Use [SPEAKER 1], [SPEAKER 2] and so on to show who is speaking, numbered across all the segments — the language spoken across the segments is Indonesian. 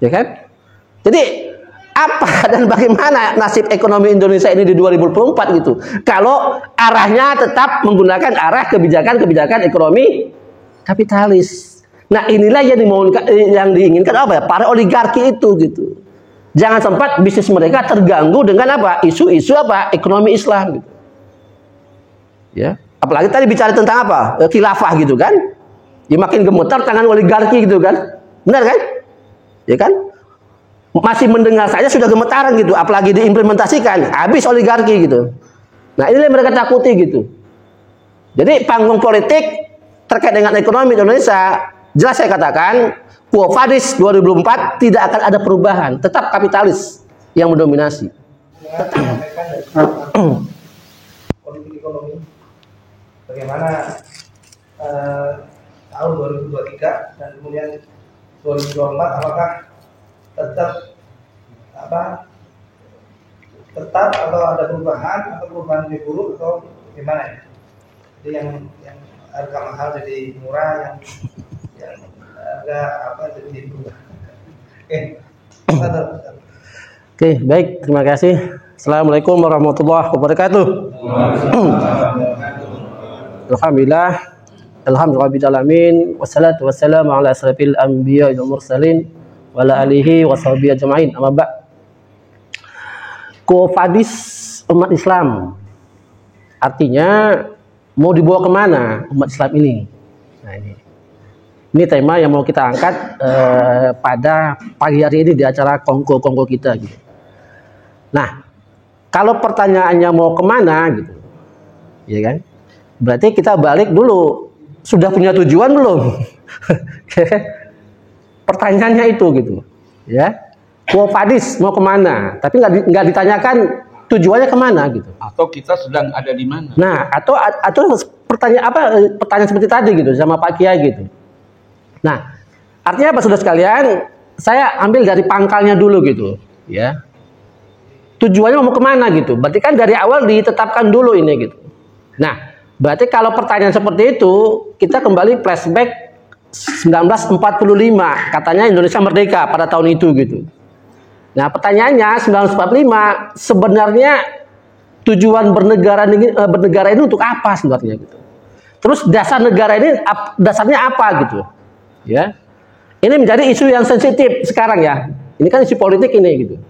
[SPEAKER 1] Ya kan? Jadi apa dan bagaimana nasib ekonomi Indonesia ini di 2024 gitu? Kalau arahnya tetap menggunakan arah kebijakan ekonomi kapitalis. Nah, inilah yang diinginkan apa ya? Para oligarki itu gitu. Jangan sempat bisnis mereka terganggu dengan apa? Isu-isu apa? Ekonomi Islam gitu. Ya, apalagi tadi bicara tentang apa? Khilafah gitu kan? Ya makin gemetar tangan oligarki gitu kan? Benar kan? Ya kan? Masih mendengar saja sudah gemetaran gitu, apalagi diimplementasikan, habis oligarki gitu. Nah, inilah yang mereka takuti gitu. Jadi panggung politik terkait dengan ekonomi Indonesia, jelas saya katakan, Quo Vadis 2004 tidak akan ada perubahan, tetap kapitalis yang mendominasi.
[SPEAKER 2] Politik ekonomi bagaimana tahun 2023 dan kemudian 2024 apakah tetap atau ada perubahan atau perubahan lebih buruk atau gimana ya? Jadi yang harga mahal jadi murah, yang harga jadi berubah.
[SPEAKER 1] Oke, baik, terima kasih. Assalamualaikum warahmatullahi wabarakatuh. Alhamdulillah, alhamdulillahirrahmanirrahim. Wassalatu wassalamu ala asrafil anbiya wal mursalin wa ala alihi wa sahbihi ajma'in. Amma ba'd. Quo Vadis umat Islam, artinya mau dibawa kemana umat Islam ini? Nah, ini tema yang mau kita angkat pada pagi hari ini di acara kongko kita gitu. Nah, kalau pertanyaannya mau kemana gitu, ya kan? Berarti kita balik dulu, sudah punya tujuan belum? Pertanyaannya itu gitu, ya. Quo Vadis mau kemana? Tapi nggak ditanyakan tujuannya kemana gitu.
[SPEAKER 3] Atau kita sedang ada di mana?
[SPEAKER 1] Nah, atau pertanyaan seperti tadi gitu sama Pak Kiai gitu. Nah, artinya apa saudara sekalian? Saya ambil dari pangkalnya dulu gitu, ya. Tujuannya mau kemana gitu? Berarti kan dari awal ditetapkan dulu ini gitu. Nah, berarti kalau pertanyaan seperti itu, kita kembali flashback 1945, katanya Indonesia merdeka pada tahun itu gitu. Nah, pertanyaannya 1945 sebenarnya tujuan bernegara ini untuk apa sebenarnya gitu. Terus dasar negara ini dasarnya apa gitu. Ya. Ini menjadi isu yang sensitif sekarang ya. Ini kan isu politik ini gitu.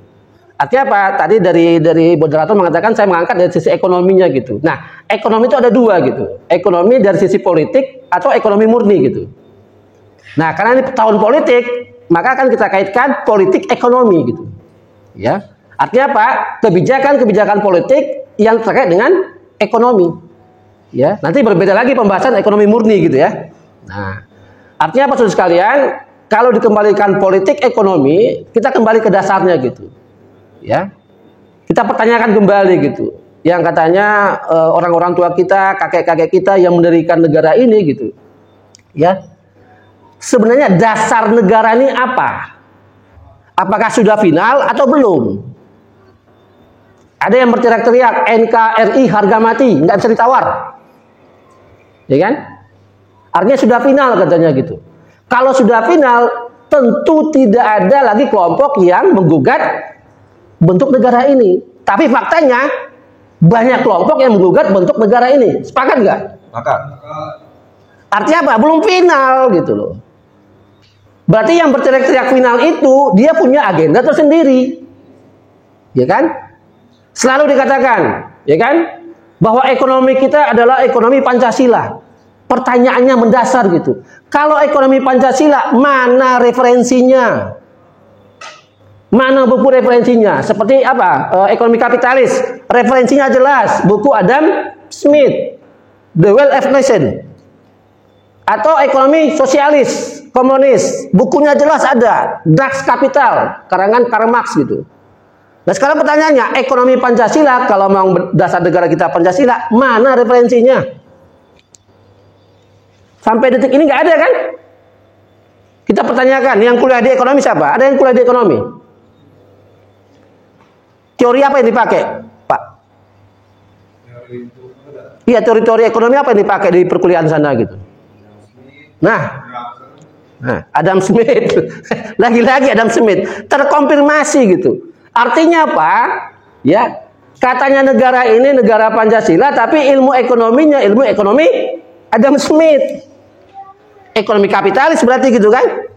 [SPEAKER 1] Artinya apa? Tadi dari moderator mengatakan saya mengangkat dari sisi ekonominya gitu. Nah, ekonomi itu ada dua gitu. Ekonomi dari sisi politik atau ekonomi murni gitu. Nah, karena ini tahun politik, maka akan kita kaitkan politik ekonomi gitu. Ya. Artinya apa? Kebijakan politik yang terkait dengan ekonomi. Ya, nanti berbeda lagi pembahasan ekonomi murni gitu ya. Nah, artinya apa saudara sekalian? Kalau dikembalikan politik ekonomi, kita kembali ke dasarnya gitu. Ya. Kita pertanyakan kembali gitu. Yang katanya orang-orang tua kita, kakek-kakek kita yang mendirikan negara ini gitu. Ya. Sebenarnya dasar negara ini apa? Apakah sudah final atau belum? Ada yang berteriak-teriak NKRI harga mati, nggak bisa ditawar, ya kan? Artinya sudah final katanya gitu. Kalau sudah final, tentu tidak ada lagi kelompok yang menggugat bentuk negara ini. Tapi faktanya banyak kelompok yang menggugat bentuk negara ini. Sepakat nggak?
[SPEAKER 3] Sepakat.
[SPEAKER 1] Artinya apa? Belum final gitu loh. Berarti yang berteriak-teriak final itu dia punya agenda tersendiri, ya kan? Selalu dikatakan, ya kan, bahwa ekonomi kita adalah ekonomi Pancasila. Pertanyaannya mendasar gitu. Kalau ekonomi Pancasila, mana referensinya? Mana buku referensinya? Seperti apa? Ekonomi kapitalis, referensinya jelas. Buku Adam Smith, The Wealth of Nation. Atau ekonomi sosialis, komunis, bukunya jelas ada, Das Kapital, karangan Karl Marx gitu. Nah sekarang pertanyaannya, ekonomi Pancasila, kalau mau dasar negara kita Pancasila, mana referensinya? Sampai detik ini nggak ada kan? Kita pertanyakan, yang kuliah di ekonomi siapa? Ada yang kuliah di ekonomi? Teori apa yang dipakai, Pak? Iya, teori-teori ekonomi apa yang dipakai di perkuliahan sana gitu? Nah, Nah, Adam Smith. Lagi-lagi Adam Smith terkonfirmasi gitu. Artinya apa? Ya, katanya negara ini negara Pancasila, tapi ilmu ekonominya ilmu ekonomi Adam Smith. Ekonomi kapitalis berarti gitu kan?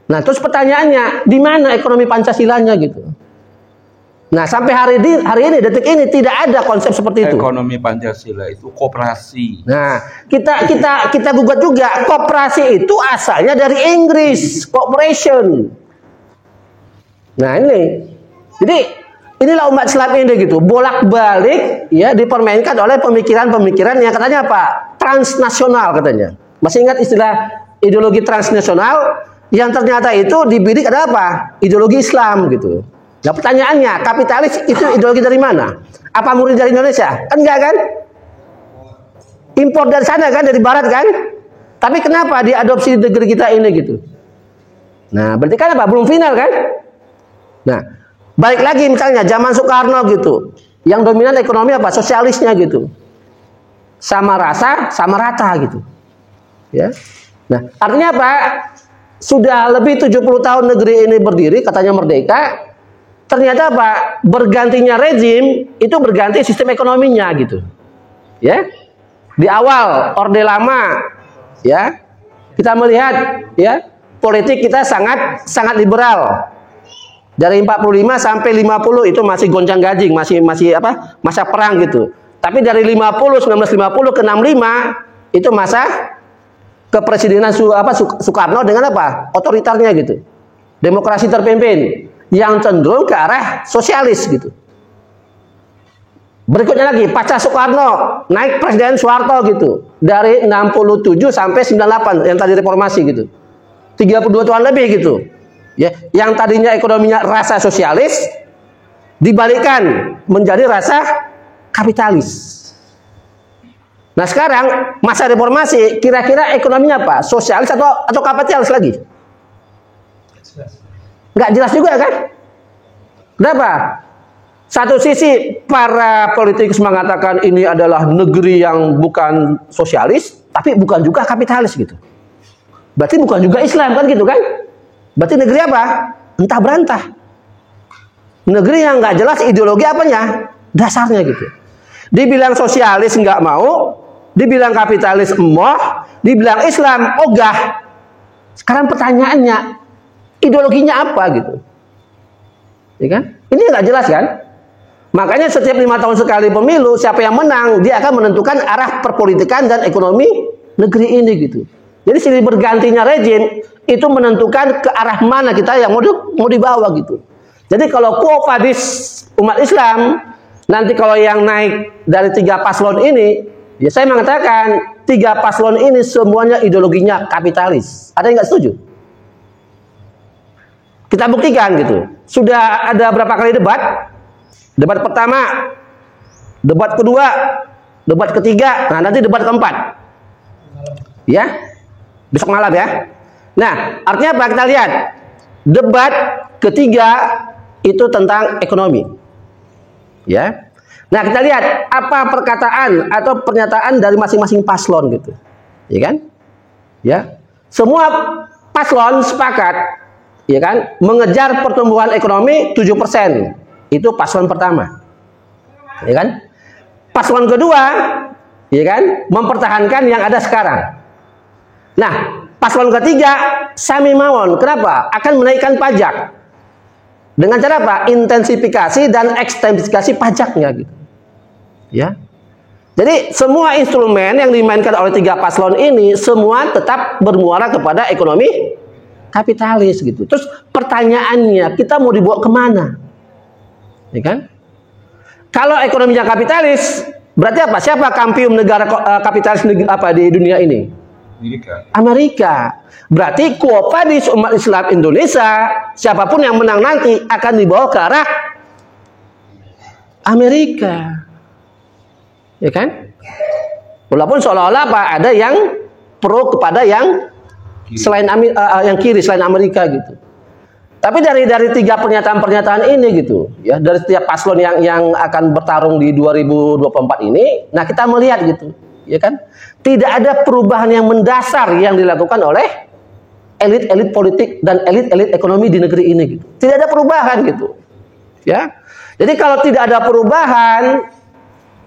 [SPEAKER 1] Nah, terus pertanyaannya, di mana ekonomi Pancasilanya gitu? Nah, sampai hari ini detik ini tidak ada konsep seperti itu.
[SPEAKER 3] Ekonomi Pancasila itu koperasi.
[SPEAKER 1] Nah, kita gugat juga, koperasi itu asalnya dari Inggris, corporation. Nah, ini. Jadi inilah umat Islam ini gitu, bolak-balik ya dipermainkan oleh pemikiran-pemikiran yang katanya apa? Transnasional katanya. Masih ingat istilah ideologi transnasional yang ternyata itu dibidik ada apa? Ideologi Islam gitu. Nah, pertanyaannya, kapitalis itu ideologi dari mana? Apa murni dari Indonesia? Kan enggak kan? Impor dari sana kan, dari barat kan? Tapi kenapa diadopsi di negeri kita ini gitu? Nah, berarti kan apa? Belum final kan? Nah, balik lagi misalnya zaman Soekarno gitu. Yang dominan ekonomi apa? Sosialisnya gitu. Sama rasa, sama rata gitu. Ya. Nah, artinya apa? Sudah lebih 70 tahun negeri ini berdiri, katanya merdeka. Ternyata apa? Bergantinya rezim itu berganti sistem ekonominya gitu. Ya. Di awal Orde Lama ya, kita melihat ya, politik kita sangat liberal. Dari 45 sampai 50 itu masih gonjang-ganjing, masih apa? Masa perang gitu. Tapi dari 1950 ke 65 itu masa kepresidenan Soekarno dengan apa? Otoritarnya gitu. Demokrasi terpimpin yang cenderung ke arah sosialis gitu. Berikutnya lagi pasca Soekarno naik Presiden Soeharto gitu. Dari 67 sampai 98 yang tadi reformasi gitu. 32 tahun lebih gitu. Ya, yang tadinya ekonominya rasa sosialis dibalikkan menjadi rasa kapitalis. Nah, sekarang masa reformasi kira-kira ekonominya apa? Sosialis atau kapitalis lagi? Nggak jelas juga kan? Kenapa? Satu sisi para politikus mengatakan ini adalah negeri yang bukan sosialis, tapi bukan juga kapitalis gitu. Berarti bukan juga Islam kan gitu kan? Berarti negeri apa? Entah berantah. Negeri yang nggak jelas ideologi apanya? Dasarnya gitu. Dibilang sosialis nggak mau, dibilang kapitalis emoh, dibilang Islam ogah. Sekarang pertanyaannya, ideologinya apa gitu? Ya kan? Ini nggak jelas kan? Makanya setiap 5 tahun sekali pemilu, siapa yang menang, dia akan menentukan arah perpolitikan dan ekonomi negeri ini gitu. Jadi silih bergantinya rejim itu menentukan ke arah mana kita yang mau dibawa gitu. Jadi kalau quo vadis umat Islam, nanti kalau yang naik dari 3 paslon ini, ya saya mengatakan 3 paslon ini semuanya ideologinya kapitalis. Ada yang nggak setuju? Kita buktikan gitu. Sudah ada berapa kali debat? Debat pertama, debat kedua, debat ketiga, nah nanti debat keempat. Ya, besok malam ya. Nah, artinya apa? Kita lihat debat ketiga itu tentang ekonomi. Ya. Nah, kita lihat apa perkataan atau pernyataan dari masing-masing paslon gitu. Ya kan? Ya. Semua paslon sepakat ya kan, mengejar pertumbuhan ekonomi 7%. Itu paslon pertama. Ya kan? Paslon kedua ya kan, mempertahankan yang ada sekarang. Nah, paslon ketiga sami mawon. Kenapa? Akan menaikkan pajak. Dengan cara apa? Intensifikasi dan ekstensifikasi pajaknya gitu. Ya. Jadi semua instrumen yang dimainkan oleh 3 paslon ini semua tetap bermuara kepada ekonomi kapitalis gitu. Terus pertanyaannya, kita mau dibawa kemana? Ya kan? Kalau ekonominya kapitalis, berarti apa? Siapa kampium negara kapitalis apa di dunia ini? Amerika. Berarti quo vadis umat Islam Indonesia, siapapun yang menang nanti akan dibawa ke arah Amerika. Ya kan? Walaupun seolah-olah apa? Ada yang pro kepada yang selain yang kiri selain Amerika gitu. Tapi dari 3 pernyataan-pernyataan ini gitu, ya, dari setiap paslon yang akan bertarung di 2024 ini, nah kita melihat gitu, ya kan? Tidak ada perubahan yang mendasar yang dilakukan oleh elit-elit politik dan elit-elit ekonomi di negeri ini gitu. Tidak ada perubahan gitu. Ya. Jadi kalau tidak ada perubahan,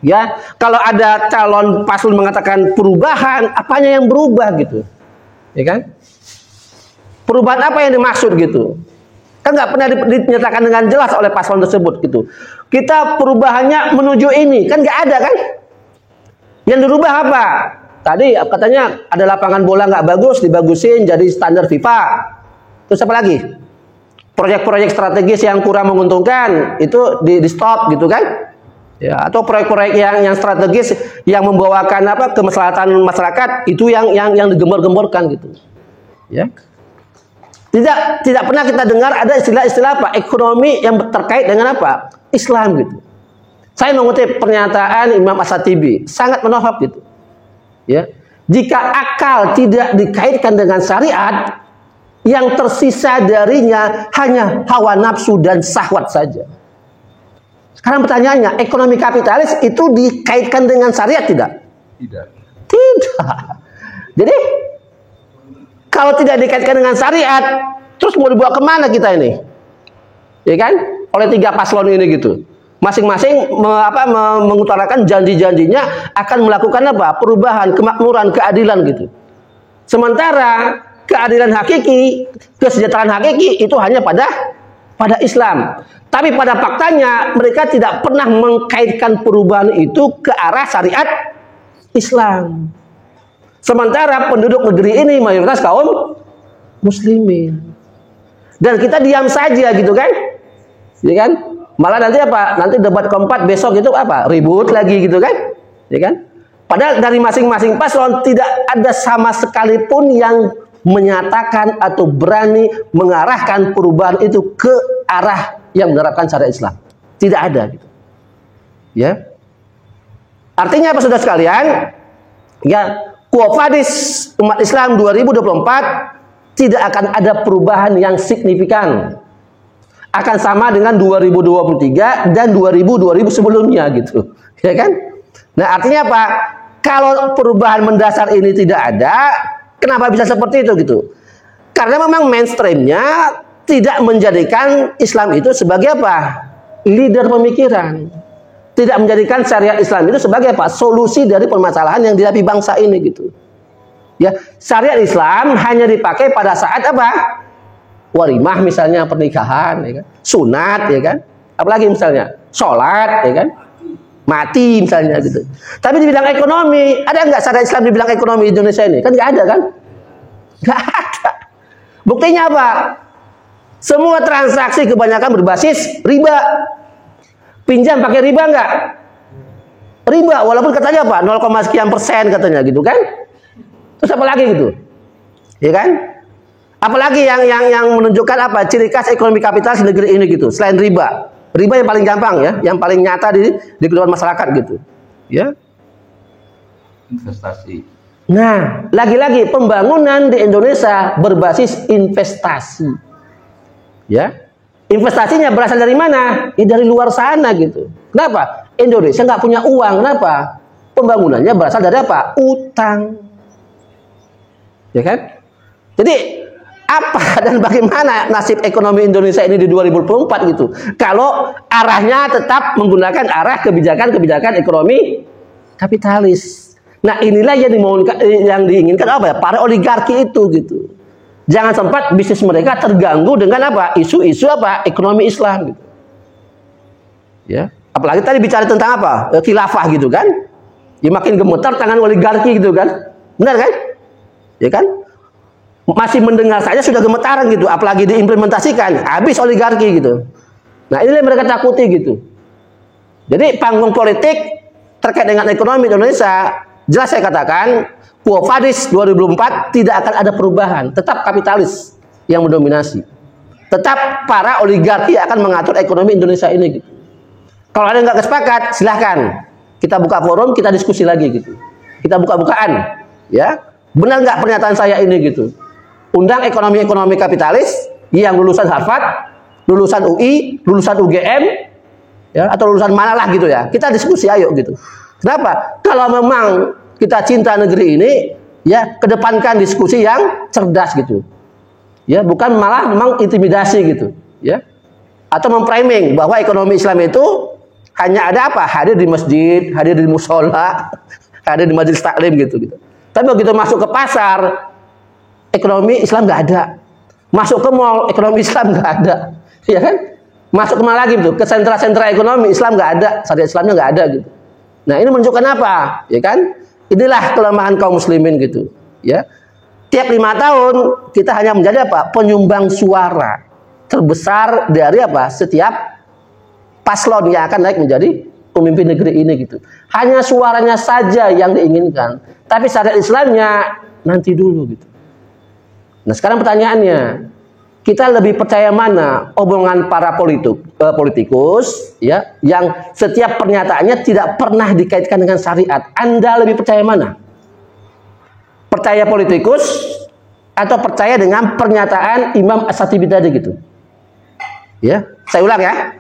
[SPEAKER 1] ya, kalau ada calon paslon mengatakan perubahan, apanya yang berubah gitu. Ya kan? Perubahan apa yang dimaksud gitu? Kan nggak pernah dinyatakan dengan jelas oleh paslon tersebut gitu. Kita perubahannya menuju ini, kan nggak ada kan? Yang dirubah apa? Tadi katanya ada lapangan bola nggak bagus, dibagusin jadi standar FIFA. Terus apa lagi? Proyek-proyek strategis yang kurang menguntungkan itu di stop gitu kan? Ya, atau proyek-proyek yang strategis yang membawakan apa kemaslahatan masyarakat itu yang digembor-gemborkan gitu. Ya. Tidak pernah kita dengar ada istilah-istilah apa? Ekonomi yang terkait dengan apa? Islam gitu. Saya mengutip pernyataan Imam As-Satibi, sangat menohok gitu. Ya. Jika akal tidak dikaitkan dengan syariat, yang tersisa darinya hanya hawa nafsu dan syahwat saja. Sekarang pertanyaannya, ekonomi kapitalis itu dikaitkan dengan syariat tidak?
[SPEAKER 3] Tidak.
[SPEAKER 1] Tidak. Jadi kalau tidak dikaitkan dengan syariat, terus mau dibawa kemana kita ini? Ya kan? Oleh 3 paslon ini gitu. Masing-masing mengutarakan janji-janjinya akan melakukan apa? Perubahan, kemakmuran, keadilan gitu. Sementara keadilan hakiki, kesejahteraan hakiki itu hanya pada Islam. Tapi pada faktanya mereka tidak pernah mengkaitkan perubahan itu ke arah syariat Islam. Sementara penduduk negeri ini mayoritas kaum muslimin. Dan kita diam saja gitu kan? Ya kan? Malah nanti apa? Nanti debat keempat besok itu apa? Ribut lagi gitu kan? Ya kan? Padahal dari masing-masing paslon tidak ada sama sekalipun yang menyatakan atau berani mengarahkan perubahan itu ke arah yang menerapkan syariat Islam. Tidak ada gitu. Ya. Artinya apa saudara sekalian? Ya, Quo Vadis umat Islam 2024 tidak akan ada perubahan yang signifikan. Akan sama dengan 2023 dan 2000 sebelumnya gitu. Ya kan? Nah, artinya apa? Kalau perubahan mendasar ini tidak ada, kenapa bisa seperti itu gitu? Karena memang mainstreamnya tidak menjadikan Islam itu sebagai apa? Leader pemikiran. Tidak menjadikan syariat Islam itu sebagai apa? Solusi dari permasalahan yang dihadapi bangsa ini gitu. Ya, syariat Islam hanya dipakai pada saat apa? Walimah misalnya pernikahan, ya kan? Sunat, ya kan? Apalagi misalnya sholat, ya kan? Mati misalnya gitu. Tapi di bidang ekonomi, ada nggak syariat Islam di bidang ekonomi Indonesia ini? Kan nggak ada kan? Nggak ada. Buktinya apa? Semua transaksi kebanyakan berbasis riba. Pinjam pakai riba nggak? Riba, walaupun katanya apa? 0,sekian% katanya gitu kan? Terus apa lagi gitu? Ya kan? Apalagi yang menunjukkan apa? Ciri khas ekonomi kapitalis negeri ini gitu. Selain riba. Riba yang paling gampang ya, yang paling nyata di kehidupan masyarakat gitu. Ya.
[SPEAKER 3] Investasi.
[SPEAKER 1] Nah, lagi-lagi pembangunan di Indonesia berbasis investasi. Ya. Investasinya berasal dari mana? Dari luar sana gitu. Kenapa? Indonesia nggak punya uang. Kenapa? Pembangunannya berasal dari apa? Utang. Ya kan? Jadi apa dan bagaimana nasib ekonomi Indonesia ini di 2024 gitu? Kalau arahnya tetap menggunakan arah kebijakan ekonomi kapitalis. Nah, inilah yang diinginkan apa ya? Para oligarki itu gitu. Jangan sempat bisnis mereka terganggu dengan apa? Isu-isu apa? Ekonomi Islam gitu. Ya, apalagi tadi bicara tentang apa? Khilafah gitu kan? Ya makin gemetar tangan oligarki gitu kan? Benar kan? Ya kan? Masih mendengar saja sudah gemetaran gitu, apalagi diimplementasikan, habis oligarki gitu. Nah, inilah yang mereka takuti gitu. Jadi panggung politik terkait dengan ekonomi Indonesia, jelas saya katakan, Quo Vadis 2004 tidak akan ada perubahan, tetap kapitalis yang mendominasi. Tetap para oligarki akan mengatur ekonomi Indonesia ini gitu. Kalau ada yang nggak sepakat, silahkan kita buka forum, kita diskusi lagi gitu. Kita buka-bukaan, ya. Benar nggak pernyataan saya ini gitu? Undang ekonomi kapitalis yang lulusan Harvard, lulusan UI, lulusan UGM, ya, atau lulusan mana lah gitu ya. Kita diskusi ayo gitu. Kenapa? Kalau memang kita cinta negeri ini, ya kedepankan diskusi yang cerdas gitu. Ya, bukan malah memang intimidasi gitu, ya. Atau memframing bahwa ekonomi Islam itu hanya ada apa? Hadir di masjid, hadir di musola, hadir di majelis taklim gitu. Tapi begitu masuk ke pasar, ekonomi Islam nggak ada. Masuk ke mall, ekonomi Islam nggak ada, ya kan? Masuk kemana lagi gitu? Ke sentra-sentra ekonomi Islam nggak ada, syariat Islamnya nggak ada gitu. Nah, ini menunjukkan apa? Ya kan? Inilah kelemahan kaum muslimin gitu, ya. Tiap 5 tahun kita hanya menjadi apa? Penyumbang suara terbesar dari apa? Setiap paslon yang akan naik menjadi pemimpin negeri ini gitu. Hanya suaranya saja yang diinginkan, tapi syariat Islamnya nanti dulu gitu. Nah, sekarang pertanyaannya, kita lebih percaya mana omongan para politikus ya, yang setiap pernyataannya tidak pernah dikaitkan dengan syariat? Anda lebih percaya mana? Percaya politikus atau percaya dengan pernyataan Imam As-Shatibi tadi gitu? Ya, saya ulang ya.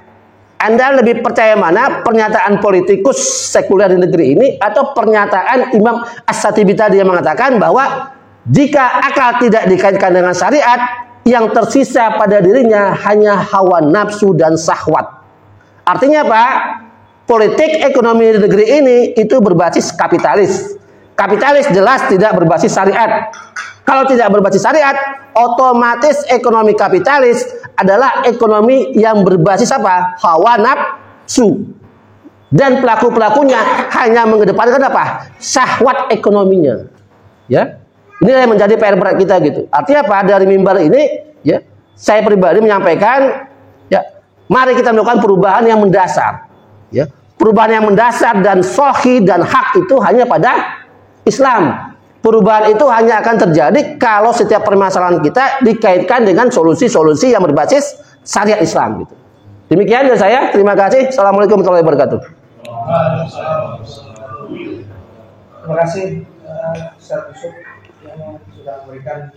[SPEAKER 1] Anda lebih percaya mana pernyataan politikus sekuler di negeri ini atau pernyataan Imam As-Shatibi tadi yang mengatakan bahwa jika akal tidak dikaitkan dengan syariat, yang tersisa pada dirinya hanya hawa nafsu dan syahwat. Artinya apa? Politik ekonomi di negeri ini itu berbasis kapitalis. Kapitalis jelas tidak berbasis syariat. Kalau tidak berbasis syariat, otomatis ekonomi kapitalis adalah ekonomi yang berbasis apa? Hawa nafsu. Dan pelaku-pelakunya hanya mengedepankan apa? Syahwat ekonominya. Ya. Ini yang menjadi PR berat kita gitu. Artinya apa? Dari mimbar ini, ya, saya pribadi menyampaikan, ya, mari kita melakukan perubahan yang mendasar. Ya. Perubahan yang mendasar dan sahih dan hak itu hanya pada Islam. Perubahan itu hanya akan terjadi kalau setiap permasalahan kita dikaitkan dengan solusi-solusi yang berbasis syariat Islam gitu. Demikian dari saya. Terima kasih. Assalamualaikum warahmatullahi wabarakatuh.
[SPEAKER 2] Terima kasih Ustaz Yusuf yang sudah memberikan